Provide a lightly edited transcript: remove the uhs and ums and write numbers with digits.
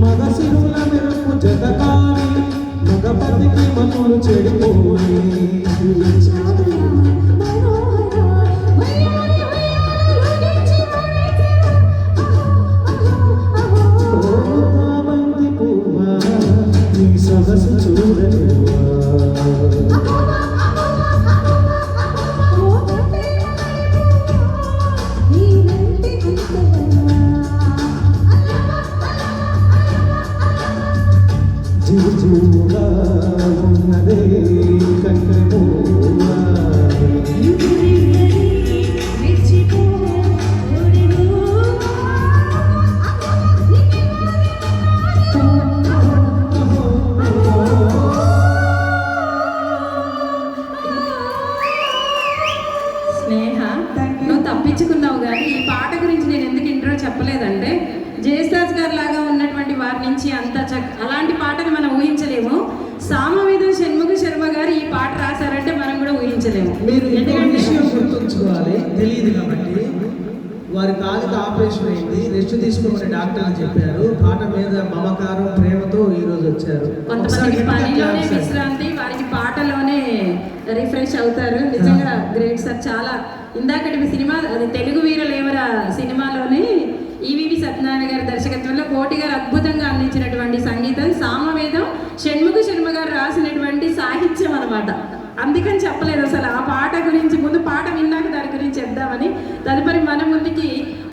మగసిరుల మెరుపు జతకాని మగపతికి మనులు చెడిపోయి బంతి పువ్వా నీ సొగసు చూడలేవా జూజూగా ఉన్నదే కంకమూలా స్నేహ, నువ్వు తప్పించుకున్నావు. కానీ ఈ పాట గురించి నేను ఎందుకు ఇంట్రో చెప్పలేదంటే, జయస్తాజ్ గారు లాగా ఉన్నటువంటి వారి నుంచి అంత అలాంటి పాటను మనం ఊహించలేము. సామవేదం షణ్ముఖ శర్మ గారు ఈ పాట రాశారంటే మనం కూడా ఊహించలేము. మీరు విషయం గుర్తుంచుకోవాలి, తెలియదు కాబట్టి. వారి కాలికి ఆపరేషన్ అయింది, రెస్ట్ తీసుకోమని డాక్టర్లు చెప్పారు. పాట మీద మమకారం ప్రేమతో ఈ రోజు వచ్చారు. కొంతమందికి పనిలోనే విశ్రాంతి, వారికి పాటలోనే రిఫ్రెష్ అవుతారు. నిజంగా గ్రేట్ సార్. చాలా ఇందాకటి సినిమా, అది తెలుగు వీరలేవరా సినిమాలోనే ఈవీవి సత్యనారాయణ గారి దర్శకత్వంలో కోటి గారు అద్భుతంగా అందించినటువంటి సంగీతం, సామవేదం షణ్ముఖ శర్మ గారు రాసినటువంటి సాహిత్యం అనమాట. అందుకని చెప్పలేదు అసలు ఆ పాట గురించి. ముందు పాట విన్నాక దాని గురించి చెప్దామని. తదుపరి మన ముందుకి